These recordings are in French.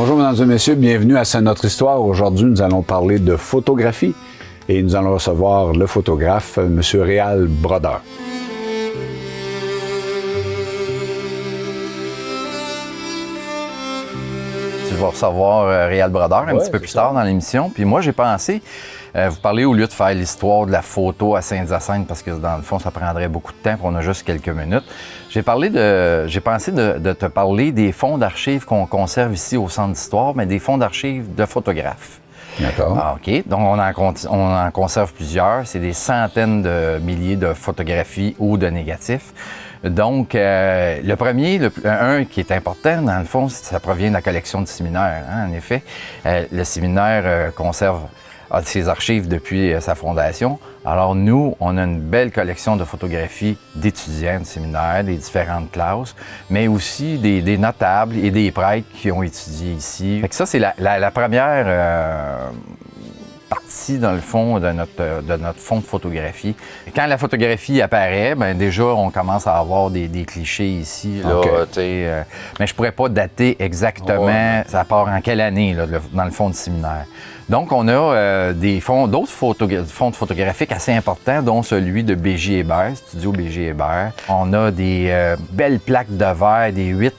Bonjour mesdames et messieurs, bienvenue à C'est notre histoire. Aujourd'hui, nous allons parler de photographie et nous allons recevoir le photographe, M. Réal Brodeur. Tu vas recevoir Réal Brodeur un petit peu plus tard dans l'émission. Puis moi, j'ai pensé vous parler, au lieu de faire l'histoire de la photo à Saint-Hyacinthe, parce que dans le fond, ça prendrait beaucoup de temps, puis on a juste quelques minutes. J'ai pensé de te parler des fonds d'archives qu'on conserve ici au Centre d'histoire, mais des fonds d'archives de photographes. D'accord. Ah, OK. Donc, on en conserve plusieurs. C'est des centaines de milliers de photographies ou de négatifs. Donc, le premier, un qui est important, dans le fond, ça provient de la collection du séminaire. Hein, en effet, le séminaire conserve ses archives depuis sa fondation. Alors, nous, on a une belle collection de photographies d'étudiants du séminaire, des différentes classes, mais aussi des notables et des prêtres qui ont étudié ici. Fait que ça, c'est la première partie, dans le fond, de notre fonds de photographie. Quand la photographie apparaît, bien, déjà, on commence à avoir des clichés ici. Là, okay. Mais je ne pourrais pas dater exactement, ça part en quelle année, là, dans le fond du séminaire. Donc, on a d'autres fonds photographiques assez importants, dont celui de B.J. Hébert, Studio B.J. Hébert. On a des belles plaques de verre, des 8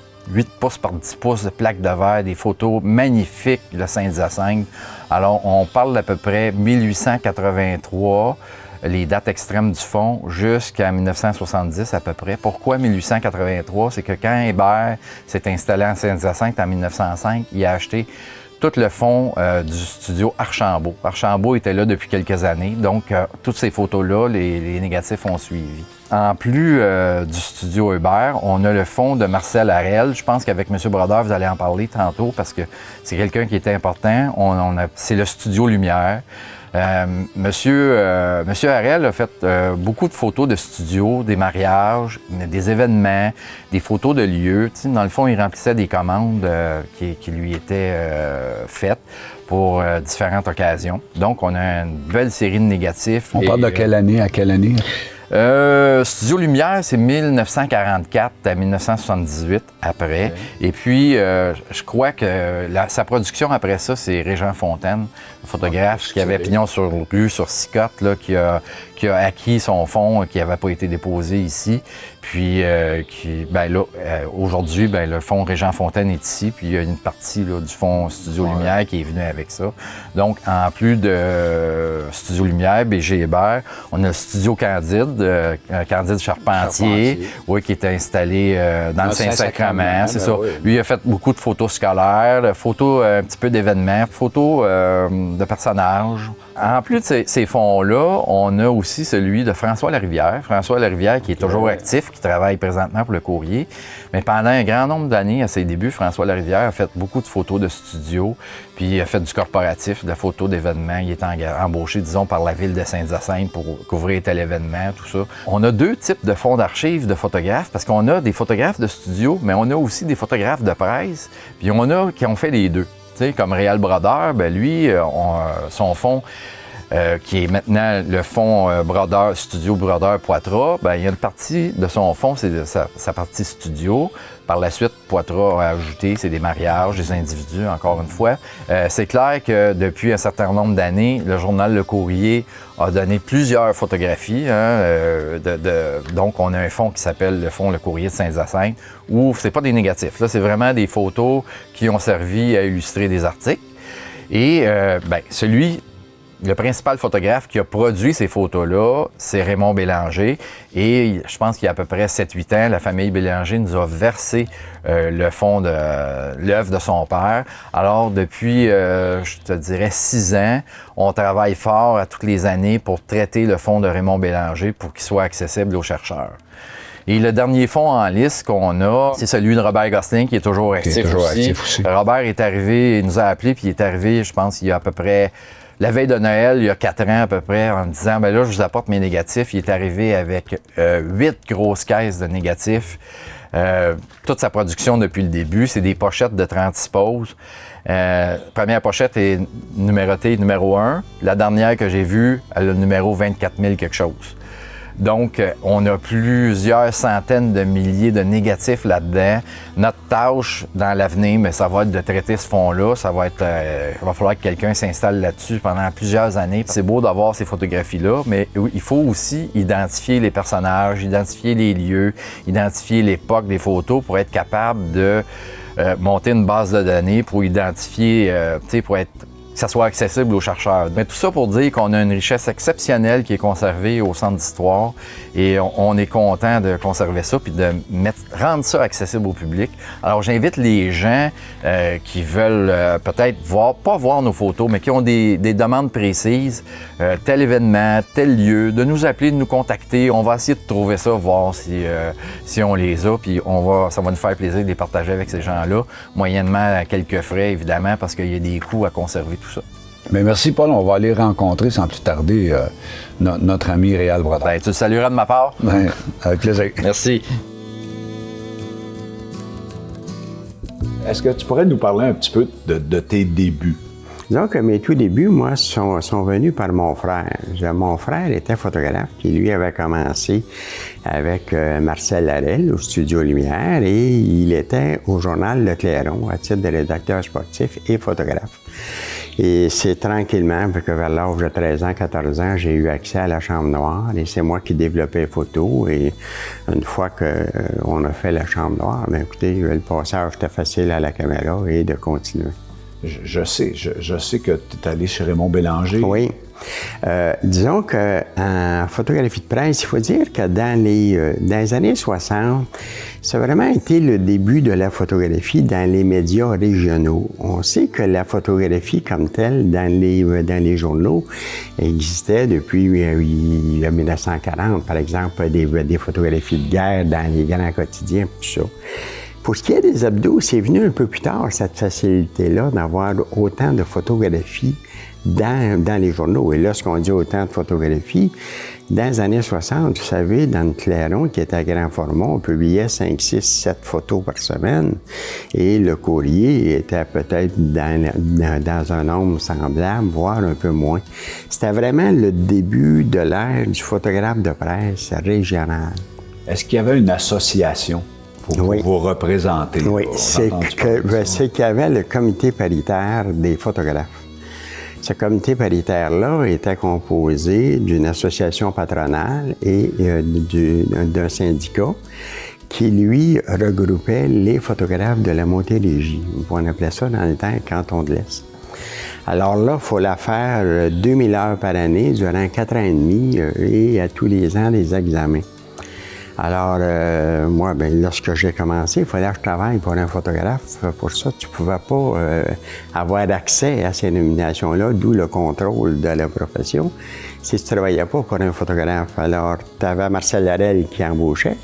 pouces par 10 pouces de plaques de verre, des photos magnifiques de Saint-Hyacinthe. Alors, on parle d'à peu près 1883, les dates extrêmes du fond, jusqu'à 1970 à peu près. Pourquoi 1883? C'est que quand Hébert s'est installé à Saint-Hyacinthe en 1905, il a acheté tout le fond du studio Archambault. Archambault était là depuis quelques années, donc toutes ces photos-là, les négatifs ont suivi. En plus du studio Hébert, on a le fond de Marcel Harel. Je pense qu'avec M. Brodeur, vous allez en parler tantôt parce que c'est quelqu'un qui était important. C'est le studio Lumière. Monsieur Harel a fait beaucoup de photos de studio, des mariages, des événements, des photos de lieux. Tu sais, dans le fond, il remplissait des commandes qui lui étaient faites pour différentes occasions. Donc, on a une belle série de négatifs. On parle de quelle année à quelle année? Studio Lumière, c'est 1944 à 1978 après. Okay. Et puis, je crois que sa production après ça, c'est Régent Fontaine, un photographe qui avait pignon sur rue, sur Sicotte, là, qui a acquis son fonds qui n'avait pas été déposé ici. Puis, aujourd'hui, le fonds Régent Fontaine est ici. Puis, il y a une partie là, du fonds Studio Lumière qui est venue avec ça. Donc, en plus de Studio Lumière, B.J. Hébert, on a le Studio Candide, Candide Charpentier. Oui, qui était installé dans le Saint-Sacrement, c'est ça. Oui. Lui, il a fait beaucoup de photos scolaires, photos un petit peu d'événements, photos de personnages. En plus de ces fonds-là, on a aussi celui de François Larivière. François Larivière qui est toujours actif, qui travaille présentement pour le Courrier. Mais pendant un grand nombre d'années, à ses débuts, François Larivière a fait beaucoup de photos de studio, puis il a fait du corporatif, de photos d'événements. Il est embauché, disons, par la ville de Saint-Hyacinthe pour couvrir tel événement, tout ça. On a deux types de fonds d'archives de photographes, parce qu'on a des photographes de studio, mais on a aussi des photographes de presse, puis on a qui ont fait les deux. T'sais, comme Réal Brodeur, lui, son fonds, qui est maintenant le fonds Brodeur, Studio Brodeur Poitras, il y a une partie de son fonds, c'est sa partie studio. Par la suite, Poitras a ajouté, c'est des mariages, des individus, encore une fois. C'est clair que depuis un certain nombre d'années, le journal Le Courrier a donné plusieurs photographies. Donc, on a un fonds qui s'appelle le fonds Le Courrier de Saint-Hyacinthe, où c'est pas des négatifs. Là, c'est vraiment des photos qui ont servi à illustrer des articles. Et le principal photographe qui a produit ces photos-là, c'est Raymond Bélanger. Et je pense qu'il y a à peu près 7-8 ans, la famille Bélanger nous a versé le fond de l'œuvre de son père. Alors, depuis, je te dirais, 6 ans, on travaille fort à toutes les années pour traiter le fond de Raymond Bélanger pour qu'il soit accessible aux chercheurs. Et le dernier fonds en liste qu'on a, c'est celui de Robert Gosselin, qui est toujours actif aussi. Robert est arrivé, il nous a appelés, puis il est arrivé, je pense, il y a à peu près la veille de Noël, il y a 4 ans à peu près, en disant, là, je vous apporte mes négatifs. Il est arrivé avec 8 grosses caisses de négatifs. Toute sa production depuis le début, c'est des pochettes de 36 poses. Première pochette est numérotée numéro 1. La dernière que j'ai vue, elle a le numéro 24 000 quelque chose. Donc, on a plusieurs centaines de milliers de négatifs là-dedans. Notre tâche dans l'avenir, mais ça va être de traiter ce fonds-là. Ça va être, il va falloir que quelqu'un s'installe là-dessus pendant plusieurs années. C'est beau d'avoir ces photographies-là, mais il faut aussi identifier les personnages, identifier les lieux, identifier l'époque des photos pour être capable de monter une base de données pour identifier, pour être que ça soit accessible aux chercheurs. Mais tout ça pour dire qu'on a une richesse exceptionnelle qui est conservée au Centre d'histoire et on est content de conserver ça puis de rendre ça accessible au public. Alors, j'invite les gens qui veulent peut-être pas voir nos photos, mais qui ont des demandes précises, tel événement, tel lieu, de nous appeler, de nous contacter. On va essayer de trouver ça, voir si on les a, puis ça va nous faire plaisir de les partager avec ces gens-là, moyennement quelques frais, évidemment, parce qu'il y a des coûts à conserver tout ça. Mais merci, Paul. On va aller rencontrer sans plus tarder notre ami Réal Brodeur. Bien, tu le salueras de ma part? Bien, avec plaisir. Merci. Est-ce que tu pourrais nous parler un petit peu de tes débuts? Disons que mes tout débuts, moi, sont venus par mon frère. Mon frère était photographe, qui lui avait commencé avec Marcel Larel au Studio Lumière et il était au journal Le Clairon à titre de rédacteur sportif et photographe. Et c'est tranquillement, parce que vers l'âge de 13 ans, 14 ans, j'ai eu accès à la Chambre noire et c'est moi qui développais les photos. Et une fois qu'on a fait la Chambre noire, bien, écoutez, le passage était facile à la caméra et de continuer. Je sais que tu es allé chez Raymond Bélanger. Oui. Disons qu'en photographie de presse, il faut dire que dans les années 60, ça a vraiment été le début de la photographie dans les médias régionaux. On sait que la photographie comme telle dans les journaux existait depuis 1940, par exemple, des photographies de guerre dans les grands quotidiens, tout ça. Pour ce qui est des hebdos, c'est venu un peu plus tard, cette facilité-là d'avoir autant de photographies dans les journaux. Et lorsqu'on dit autant de photographies, dans les années 60, vous savez, dans le Clairon, qui était à grand format, on publiait 5, 6, 7 photos par semaine. Et le courrier était peut-être dans un nombre semblable, voire un peu moins. C'était vraiment le début de l'ère du photographe de presse régional. Est-ce qu'il y avait une association pour vous représenter? Oui, c'est qu'il y avait le comité paritaire des photographes. Ce comité paritaire-là était composé d'une association patronale et d'un syndicat qui, lui, regroupait les photographes de la Montérégie. On appelait ça dans le temps canton de l'Est. Alors là, il faut la faire 2000 heures par année durant 4 ans et demi et à tous les ans des examens. Alors, moi, lorsque j'ai commencé, il fallait que je travaille pour un photographe. Pour ça, tu ne pouvais pas avoir accès à ces nominations-là, d'où le contrôle de la profession, si tu ne travaillais pas pour un photographe. Alors, tu avais Marcel Larel qui embauchait,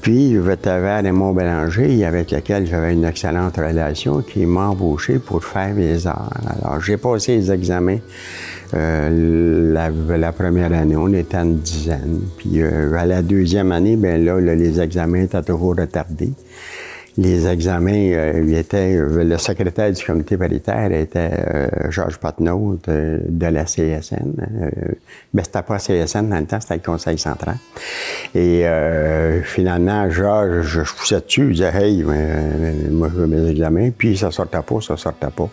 puis tu avais Raymond Bélanger, avec lequel j'avais une excellente relation, qui m'a embauché pour faire mes heures. Alors, j'ai passé les examens. La première année, on était une dizaine. Puis à la deuxième année, bien là, les examens étaient toujours retardés. Les examens, le secrétaire du comité paritaire était Georges Patnaud de la CSN. C'était pas CSN dans le temps, c'était le Conseil central. Et finalement, Georges, je poussais dessus, je disais « Hey, moi je veux mes examens », puis ça sortait pas.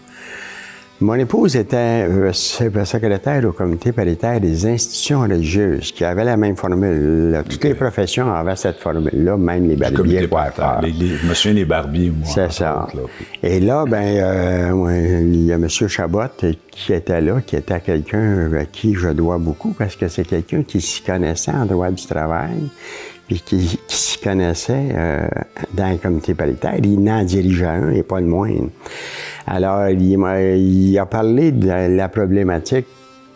Mon épouse était secrétaire au comité paritaire des institutions religieuses qui avait la même formule. Toutes les professions avaient cette formule-là, même les barbiers. Je me souviens des barbiers, moi. C'est ça. Et là, il y a M. Chabot qui était là, qui était quelqu'un à qui je dois beaucoup parce que c'est quelqu'un qui s'y connaissait en droit du travail puis qui s'y connaissait dans le comité paritaire. Il en dirigeait un et pas le moindre. Alors, il a parlé de la problématique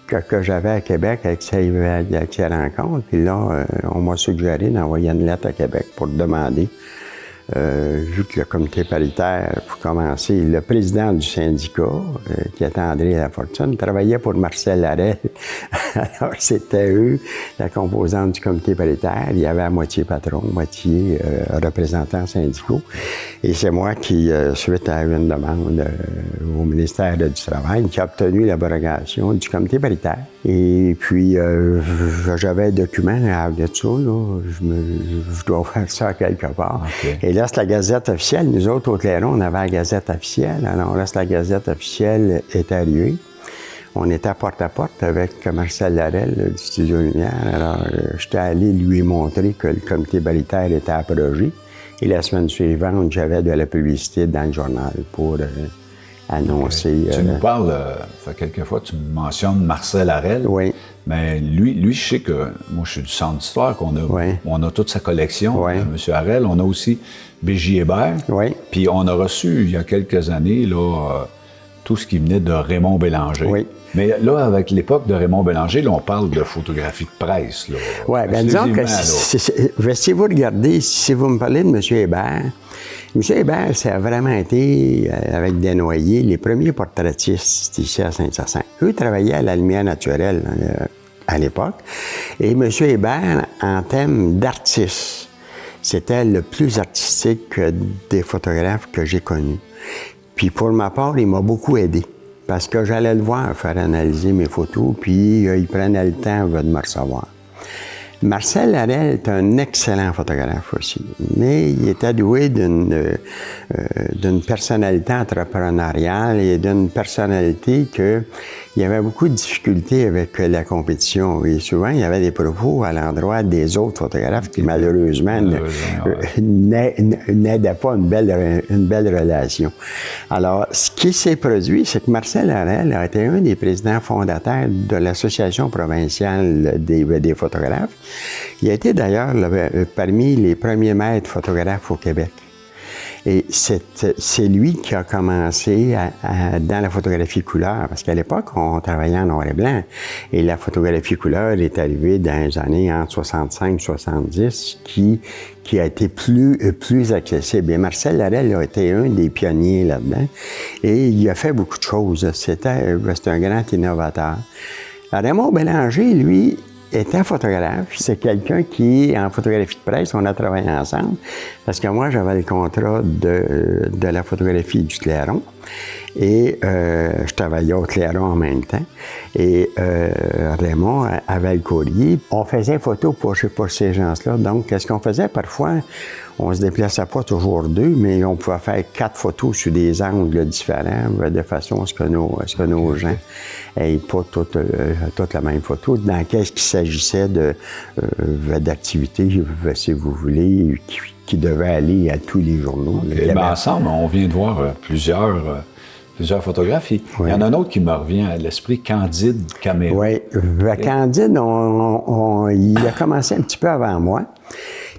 que j'avais à Québec avec ces rencontres. Puis là, on m'a suggéré d'envoyer une lettre à Québec pour demander vu que le comité paritaire, pour commencer, le président du syndicat, qui était André Lafortune, travaillait pour Marcel Larel. Alors, c'était eux, la composante du comité paritaire. Il y avait à moitié patron, moitié représentants syndicaux. Et c'est moi qui, suite à une demande au ministère du Travail, qui a obtenu l'abrogation du comité paritaire. Et puis, j'avais un document de ça, là. Je dois faire ça quelque part. Okay. Et là, c'est la Gazette officielle. Nous autres, au Clairon, on avait la Gazette officielle. Alors là, la Gazette officielle est arrivée. On était porte à porte avec Marcel Larel du Studio Lumière. Alors, j'étais allé lui montrer que le comité paritaire était abrogé. Et la semaine suivante, j'avais de la publicité dans le journal pour annoncer. Tu nous parles, fait quelques fois, tu mentionnes Marcel Larel. Oui. Mais lui, je sais que, moi, je suis du Centre d'histoire, on a toute sa collection, M. Harel. On a aussi B.J. Hébert. Oui. Puis on a reçu, il y a quelques années, là, tout ce qui venait de Raymond Bélanger. Oui. Mais là, avec l'époque de Raymond Bélanger, là, on parle de photographie de presse. Oui, bien disons que si vous regardez, si vous me parlez de M. Hébert, M. Hébert, ça a vraiment été, avec Desnoyers, les premiers portraitistes ici à Saint-Hyacinthe. Eux travaillaient à la lumière naturelle à l'époque. Et M. Hébert, en termes d'artiste, c'était le plus artistique des photographes que j'ai connus. Puis pour ma part, il m'a beaucoup aidé. Parce que j'allais le voir faire analyser mes photos, puis il prenait le temps de me recevoir. Marcel Larel est un excellent photographe aussi, mais il était doué d'une personnalité entrepreneuriale et d'une personnalité il y avait beaucoup de difficultés avec la compétition. Et souvent, il y avait des propos à l'endroit des autres photographes qui, malheureusement, n'aidaient pas une belle relation. Alors, ce qui s'est produit, c'est que Marcel Larel a été un des présidents fondateurs de l'Association provinciale des photographes. Il a été d'ailleurs parmi les premiers maîtres photographes au Québec. Et c'est lui qui a commencé dans la photographie couleur, parce qu'à l'époque, on travaillait en noir et blanc. Et la photographie couleur est arrivée dans les années entre 65 et 70, qui a été plus accessible. Et Marcel Larel a été un des pionniers là-dedans. Et il a fait beaucoup de choses. C'était un grand innovateur. Raymond Bélanger, lui, était photographe. C'est quelqu'un qui, en photographie de presse, on a travaillé ensemble, parce que moi, j'avais le contrat de la photographie du Clairon, et je travaillais au Clairon en même temps, et Raymond avait le courrier. On faisait photo pour ces gens-là, donc qu'est-ce qu'on faisait? Parfois, on se déplaçait pas toujours deux, mais on pouvait faire 4 photos sur des angles différents, de façon à ce que nos gens n'aient pas toute la même photo. Dans qu'est-ce qu'il s'agissait d'activités, si vous voulez, qui devaient aller à tous les journaux. Okay. Ben ensemble, on vient de voir plusieurs photographies. Oui. Il y en a un autre qui me revient à l'esprit, Candide Caméra. Oui, Candide, il a commencé un petit peu avant moi.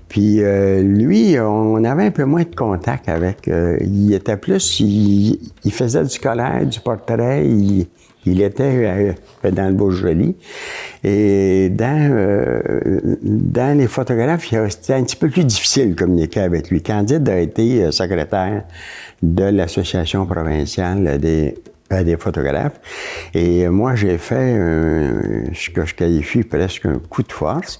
Puis lui, on avait un peu moins de contact avec. Il était plus, il faisait du scolaire, du portrait, il était dans le Bourgeois-Joli. Et dans les photographes, c'était un petit peu plus difficile de communiquer avec lui. Candide a été secrétaire de l'Association provinciale des photographes. Et moi, j'ai fait ce que je qualifie presque un coup de force.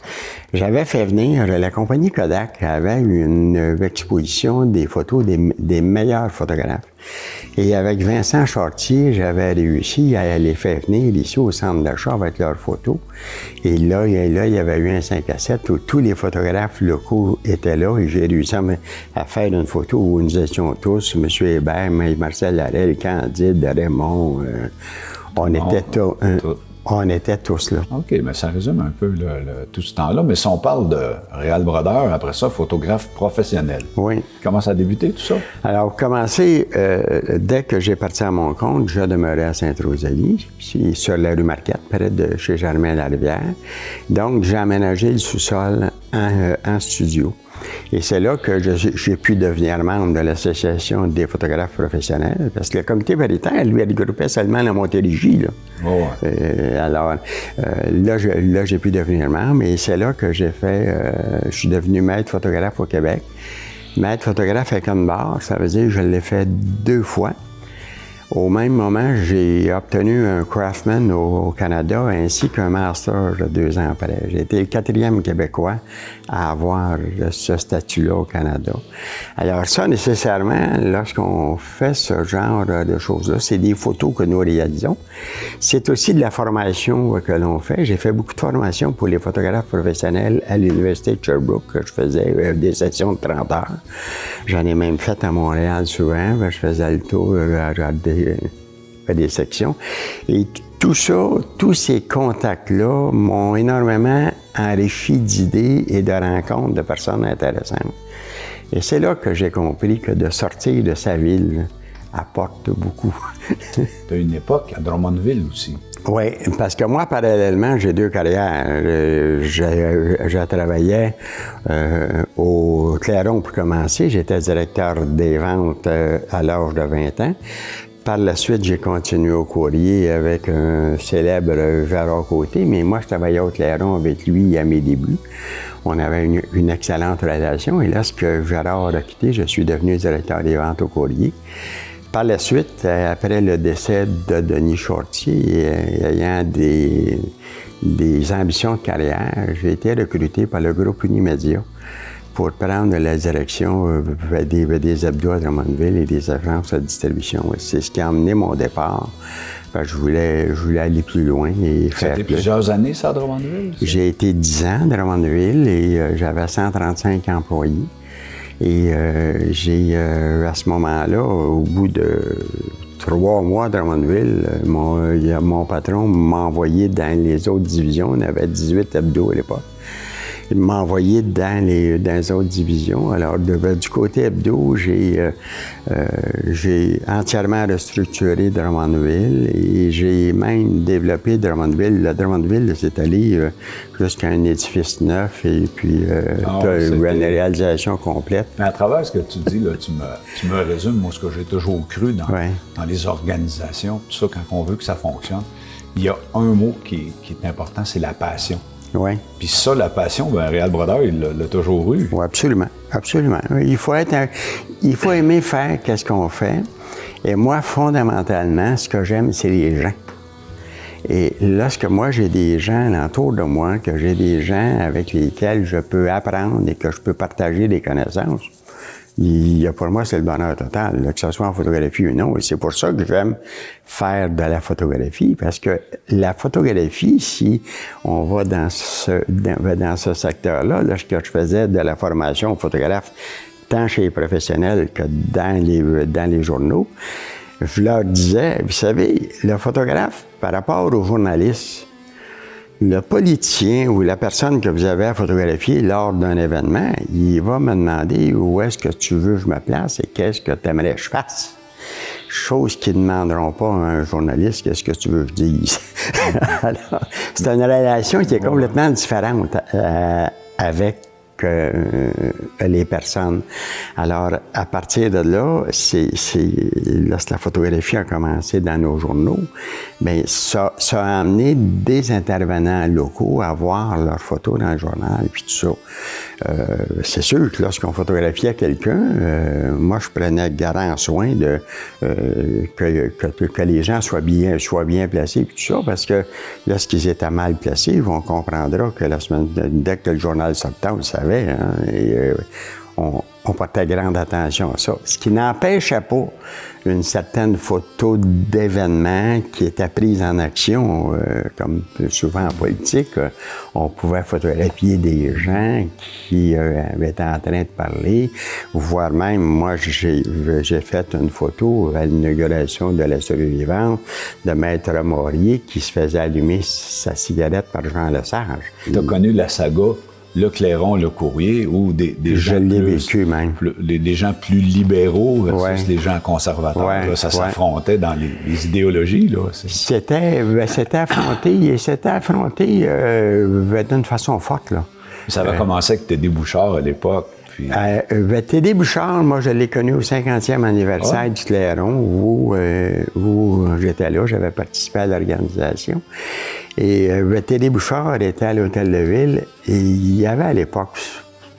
J'avais fait venir, la compagnie Kodak avait une exposition des photos des meilleurs photographes. Et avec Vincent Chartier, j'avais réussi à les faire venir ici au centre d'achat avec leurs photos. Et là, il y avait eu un 5 à 7 où tous les photographes locaux étaient là et j'ai réussi à faire une photo où nous étions tous, M. Hébert, Marcel Larel, Candide, Raymond, on était tous là. OK, mais ça résume un peu tout ce temps-là. Mais si on parle de Réal Brodeur, après ça, photographe professionnel. Oui. Comment ça a débuté, tout ça? Alors, commencé, dès que j'ai parti à mon compte, je demeurais à Sainte-Rosalie, sur la rue Marquette, près de chez Germain-Larivière. Donc, j'ai aménagé le sous-sol en studio. Et c'est là que j'ai pu devenir membre de l'Association des photographes professionnels, parce que le comité paritaire, lui, regroupait seulement la Montérégie. Là. Oh ouais. Alors, là, j'ai pu devenir membre, et c'est là que je suis devenu maître photographe au Québec. Maître photographe avec une barre, ça veut dire que je l'ai fait 2 fois. Au même moment, j'ai obtenu un Craftsman au Canada ainsi qu'un Master 2 ans après. J'ai été le 4e Québécois à avoir ce statut-là au Canada. Alors ça, nécessairement, lorsqu'on fait ce genre de choses-là, c'est des photos que nous réalisons. C'est aussi de la formation que l'on fait. J'ai fait beaucoup de formation pour les photographes professionnels à l'Université de Sherbrooke. Je faisais des sessions de 30 heures. J'en ai même fait à Montréal souvent. Je faisais le tour des sections. Et tout ça, tous ces contacts-là m'ont énormément enrichi d'idées et de rencontres de personnes intéressantes. Et c'est là que j'ai compris que de sortir de sa ville apporte beaucoup. Tu as une époque à Drummondville aussi. Oui, parce que moi, parallèlement, j'ai 2 carrières. Je travaillais au Clairon pour commencer. J'étais directeur des ventes à l'âge de 20 ans. Par la suite, j'ai continué au Courrier avec un célèbre Gérard Côté, mais moi, je travaillais au Clairon avec lui à mes débuts. On avait une excellente relation et lorsque Gérard a quitté, je suis devenu directeur des ventes au Courrier. Par la suite, après le décès de Denis Shorty, ayant des ambitions de carrière, j'ai été recruté par le groupe Unimédia pour prendre la direction des hebdos à Drummondville et des agences de distribution. C'est ce qui a amené mon départ. Je voulais aller plus loin et faire plus. Plusieurs années, ça, à Drummondville? J'ai été 10 ans à Drummondville et j'avais 135 employés. Et à ce moment-là, au bout de 3 mois à Drummondville, mon patron m'a envoyé dans les autres divisions. On avait 18 hebdos à l'époque. Il m'a envoyé dans les autres divisions. Alors, du côté hebdo, j'ai entièrement restructuré Drummondville et j'ai même développé Drummondville. Le Drummondville s'est allé jusqu'à un édifice neuf et puis une réalisation complète. Mais à travers ce que tu dis, là, tu me résumes, moi, ce que j'ai toujours cru dans les organisations, tout ça, quand on veut que ça fonctionne. Il y a un mot qui est important, c'est la passion. Oui. Puis ça, la passion, Réal Brodeur, il l'a toujours eu. Oui, absolument, absolument. Il faut aimer faire qu'est-ce qu'on fait. Et moi, fondamentalement, ce que j'aime, c'est les gens. Et lorsque moi, j'ai des gens autour de moi, que j'ai des gens avec lesquels je peux apprendre et que je peux partager des connaissances, pour moi, c'est le bonheur total, là, que ce soit en photographie ou non. Et c'est pour ça que j'aime faire de la photographie, parce que la photographie, si on va dans ce secteur-là, lorsque je faisais de la formation photographe, tant chez les professionnels que dans les journaux, je leur disais, vous savez, le photographe, par rapport aux journalistes, le politicien ou la personne que vous avez à photographier lors d'un événement, il va me demander où est-ce que tu veux que je me place et qu'est-ce que tu aimerais que je fasse. Chose qu'ils ne demanderont pas à un journaliste, qu'est-ce que tu veux que je dise. Alors, c'est une relation qui est complètement différente avec les personnes. Alors, à partir de là, lorsque la photographie a commencé dans nos journaux, bien, ça a amené des intervenants locaux à voir leurs photos dans le journal, puis tout ça. C'est sûr que lorsqu'on photographiait quelqu'un, moi, je prenais grand soin que les gens soient bien placés, puis tout ça, parce que lorsqu'ils étaient mal placés, on comprendra que dès que le journal sortait, on le savait, hein, et on portait grande attention à ça. Ce qui n'empêchait pas une certaine photo d'événement qui était prise en action, comme souvent en politique. On pouvait photographier des gens qui étaient en train de parler, voire même, moi, j'ai fait une photo à l'inauguration de la survivante de Maître Maurier qui se faisait allumer sa cigarette par Jean Lesage. Tu as connu la saga Le Clairon, Le Courrier, ou des gens les gens plus libéraux versus les gens conservateurs. Ouais, là, ça s'affrontait dans les idéologies. C'était affronté d'une façon forte. Là. Ça avait commencé avec Tédé Bouchard à l'époque. Puis... Tédé Bouchard, moi, je l'ai connu au 50e anniversaire du Clairon, où j'étais là, j'avais participé à l'organisation. Et Tédé Bouchard était à l'Hôtel de Ville, et il y avait à l'époque,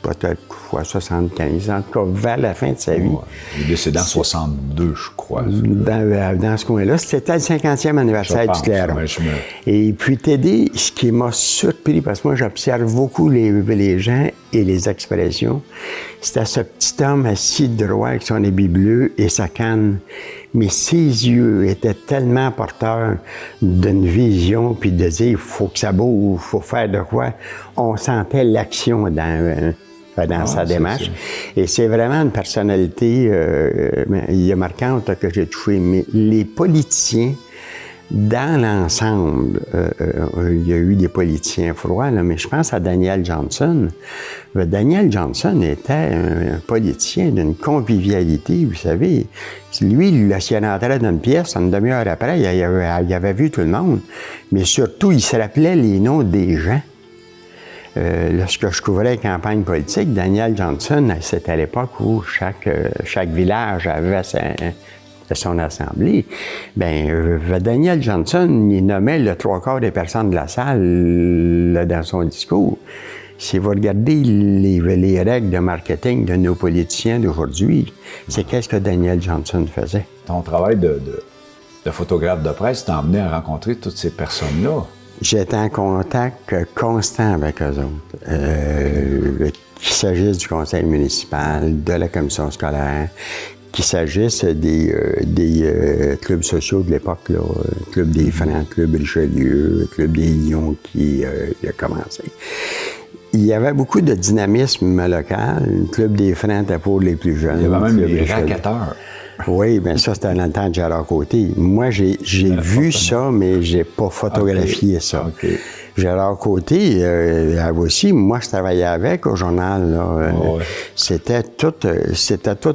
peut-être 75, en tout cas vers la fin de sa vie. Il est décédé en 62, je crois. Dans ce coin-là, c'était le 50e anniversaire du clairon. Et puis Teddy, ce qui m'a surpris, parce que moi j'observe beaucoup les gens et les expressions, c'était ce petit homme assis droit avec son habit bleu et sa canne. Mais ses yeux étaient tellement porteurs d'une vision, puis de dire, il faut que ça bouge, il faut faire de quoi. On sentait l'action dans sa démarche. Et c'est vraiment une personnalité marquante que j'ai touchée. Mais les politiciens, dans l'ensemble, il y a eu des politiciens froids, là, mais je pense à Daniel Johnson. Daniel Johnson était un politicien d'une convivialité, vous savez. Lui, s'il rentrait dans une pièce, une demi-heure après, il avait vu tout le monde. Mais surtout, il se rappelait les noms des gens. Lorsque je couvrais les campagnes politiques, Daniel Johnson, c'était à l'époque où chaque village avait son assemblée. Daniel Johnson, il nommait le 3/4 des personnes de la salle dans son discours. Si vous regardez les règles de marketing de nos politiciens d'aujourd'hui, c'est qu'est-ce que Daniel Johnson faisait. Ton travail de photographe de presse t'a emmené à rencontrer toutes ces personnes-là. J'étais en contact constant avec eux autres. Qu'il s'agisse du conseil municipal, de la commission scolaire, qu'il s'agisse des clubs sociaux de l'époque, Club des Francs, Club Richelieu, Club des Lions qui a commencé. Il y avait beaucoup de dynamisme local. Le Club des Francs était pour les plus jeunes. Il y avait même les raquetteurs. Oui, bien ça, c'était dans le temps de Gérard Côté. Moi, j'ai vu ça, mais j'ai pas photographié ça. Okay. Gérard Côté, aussi, moi, je travaillais avec au journal. Là. C'était tout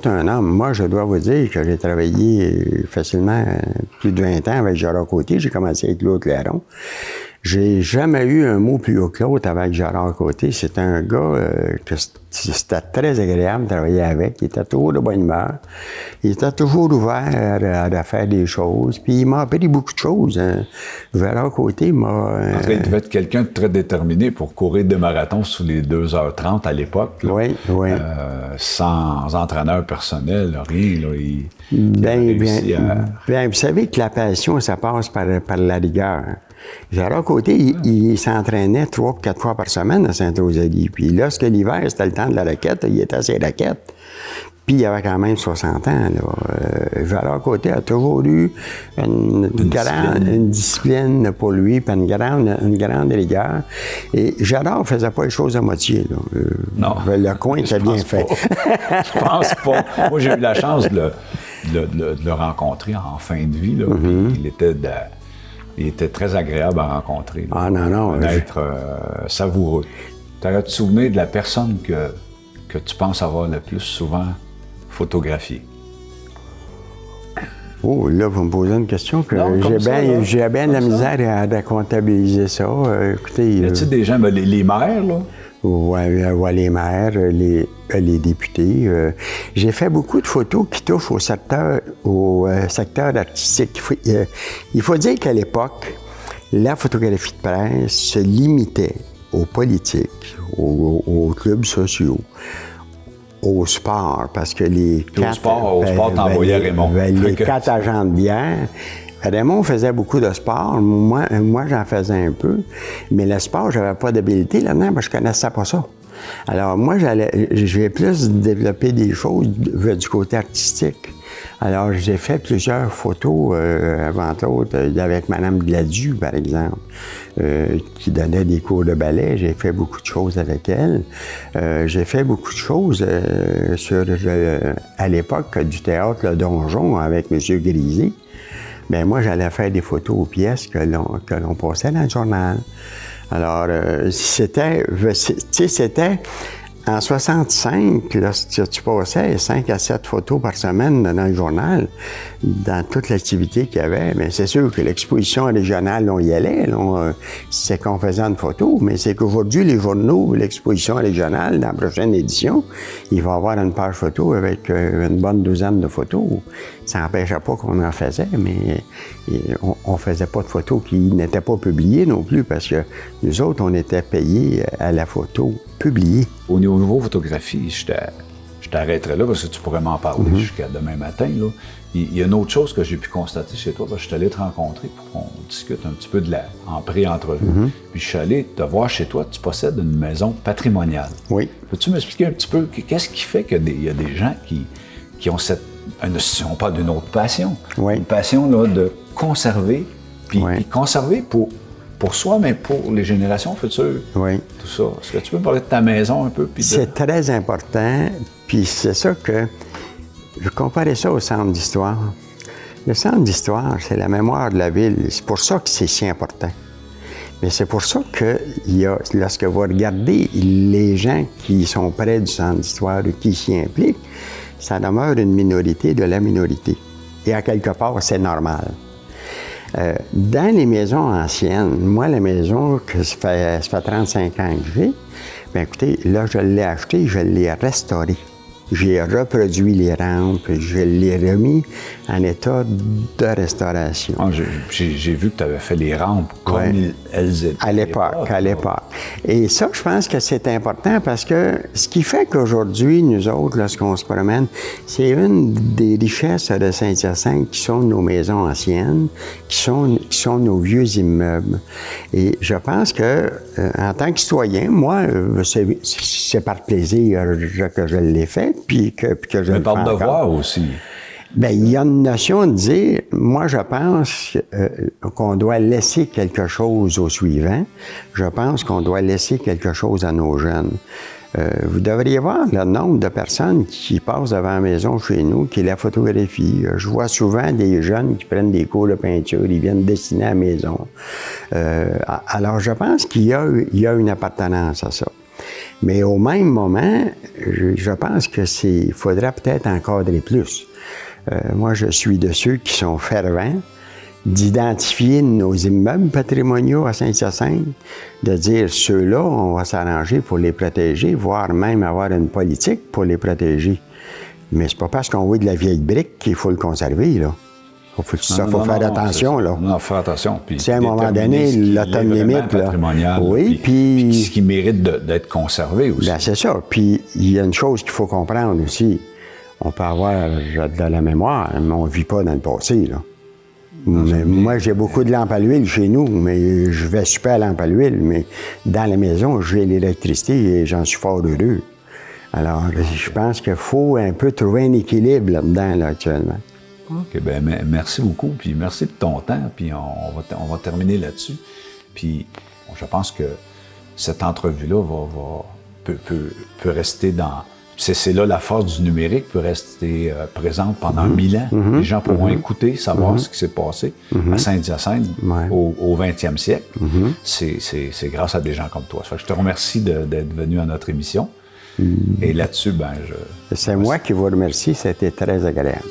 un homme. Moi, je dois vous dire que j'ai travaillé facilement plus de 20 ans avec Gérard Côté. J'ai commencé avec Claude Clairon. J'ai jamais eu un mot plus haut que l'autre avec Gérard Côté. C'est un gars que c'était très agréable de travailler avec. Il était toujours de bonne humeur. Il était toujours ouvert à faire des choses. Puis il m'a appris beaucoup de choses. Gérard Côté m'a... Il devait être quelqu'un de très déterminé pour courir des marathons sous les 2h30 à l'époque. Là. Oui. Sans entraîneur personnel, rien. Là, vous savez que la passion, ça passe par la rigueur. Gérard Côté, il s'entraînait 3 ou 4 fois par semaine à Saint-Rosalie. Puis lorsque l'hiver, c'était le temps de la raquette, il était à ses raquettes. Puis il avait quand même 60 ans. Là. Gérard Côté a toujours eu une discipline pour lui, puis une grande rigueur. Et Gérard faisait pas les choses à moitié. Là. Non. Le coin était bien fait. Je pense pas. Moi, j'ai eu la chance de le rencontrer en fin de vie. Là. Il était très agréable à rencontrer. Là. Ah non. Un être savoureux. Tu aurais te souvenir de la personne que tu penses avoir le plus souvent photographiée? Oh, là, vous me posez une question que j'ai bien de la misère à comptabiliser ça. Écoutez... Y a-t-il des gens, les maires, là? Oui, les maires, les députés. J'ai fait beaucoup de photos qui touchent au secteur artistique. Il faut dire qu'à l'époque, la photographie de presse se limitait aux politiques, aux clubs sociaux, au sport, parce que au sport, t'envoyais Raymond. Les 4 agents de bière. Raymond faisait beaucoup de sport. Moi j'en faisais un peu. Mais le sport, j'avais pas d'habileté là-dedans parce que je connaissais pas ça. Alors, moi, je vais plus développer des choses du côté artistique. Alors, j'ai fait plusieurs photos, avant autres, avec Mme Gladu, par exemple, qui donnait des cours de ballet. J'ai fait beaucoup de choses avec elle. J'ai fait beaucoup de choses à l'époque du théâtre Le Donjon avec M. Grisé. Bien, moi, j'allais faire des photos aux pièces que l'on passait dans le journal. Alors, c'était en 65, lorsque tu passais 5 à 7 photos par semaine dans le journal, dans toute l'activité qu'il y avait, mais c'est sûr que l'exposition régionale, on y allait, c'est qu'on faisait une photo, mais c'est qu'aujourd'hui, les journaux, l'exposition régionale, dans la prochaine édition, il va y avoir une page photo avec une bonne douzaine de photos. Ça n'empêchait pas qu'on en faisait, mais on ne faisait pas de photos qui n'étaient pas publiées non plus, parce que nous autres, on était payés à la photo publiée. Au niveau au niveau photographie, je t'arrêterai là parce que tu pourrais m'en parler jusqu'à demain matin. Là. Il y a une autre chose que j'ai pu constater chez toi, parce que je suis allé te rencontrer pour qu'on discute un petit peu en pré-entrevue. Puis je suis allé te voir chez toi, tu possèdes une maison patrimoniale. Oui. Peux-tu m'expliquer un petit peu qu'est-ce qui fait qu'il y a des gens qui ont on parle d'une autre passion, oui. Une passion là, de conserver, puis conserver pour soi, mais pour les générations futures. Oui. Tout ça. Est-ce que tu peux me parler de ta maison un peu? C'est très important, puis c'est ça que je comparais ça au centre d'histoire. Le centre d'histoire, c'est la mémoire de la ville. C'est pour ça que c'est si important. Mais c'est pour ça que lorsque vous regardez les gens qui sont près du centre d'histoire ou qui s'y impliquent, ça demeure une minorité de la minorité. Et à quelque part, c'est normal. Dans les maisons anciennes, moi, la maison que ça fait 35 ans que j'ai, bien écoutez, là, je l'ai acheté, je l'ai restauré. J'ai reproduit les rampes, je l'ai remis en état de restauration. Ah, j'ai vu que tu avais fait les rampes comme elles étaient. À l'époque. Et ça, je pense que c'est important parce que ce qui fait qu'aujourd'hui, nous autres, lorsqu'on se promène, c'est une des richesses de Saint-Hyacinthe qui sont nos maisons anciennes, qui sont nos vieux immeubles. Et je pense que, en tant que citoyen, moi, c'est par plaisir que je l'ai fait. Puis que je le fais par devoir aussi. Bien, il y a une notion de dire, moi, je pense qu'on doit laisser quelque chose aux suivants. Je pense qu'on doit laisser quelque chose à nos jeunes. Vous devriez voir le nombre de personnes qui passent devant la maison chez nous, qui la photographient. Je vois souvent des jeunes qui prennent des cours de peinture, ils viennent dessiner à la maison. Alors, je pense qu'il y a une appartenance à ça. Mais au même moment, je pense qu'il faudrait peut-être encadrer plus. Moi, je suis de ceux qui sont fervents d'identifier nos immeubles patrimoniaux à Saint-Hyacinthe, de dire ceux-là, on va s'arranger pour les protéger, voire même avoir une politique pour les protéger. Mais c'est pas parce qu'on voit de la vieille brique qu'il faut le conserver, là. Il faut faire attention, là. Non, faire attention. Puis à un moment donné, l'automne limite, là. Oui, puis ce qui mérite d'être conservé aussi. Bien, c'est ça. Puis il y a une chose qu'il faut comprendre aussi. On peut avoir de la mémoire, mais on ne vit pas dans le passé, là. Moi, j'ai beaucoup de lampes à l'huile chez nous, mais je vais super à lampe à l'huile, mais dans la maison, j'ai l'électricité et j'en suis fort heureux. Alors, je pense qu'il faut un peu trouver un équilibre là-dedans, là, actuellement. OK, bien, merci beaucoup, puis merci de ton temps, puis on va terminer là-dessus. Puis je pense que cette entrevue-là peut rester dans... C'est là la force du numérique, peut rester présente pendant 1000 ans. Les gens pourront écouter, savoir ce qui s'est passé à Saint-Hyacinthe au 20e siècle. C'est grâce à des gens comme toi. Ça fait que je te remercie d'être venu à notre émission. Et là-dessus, c'est moi qui vous remercie, c'était très agréable.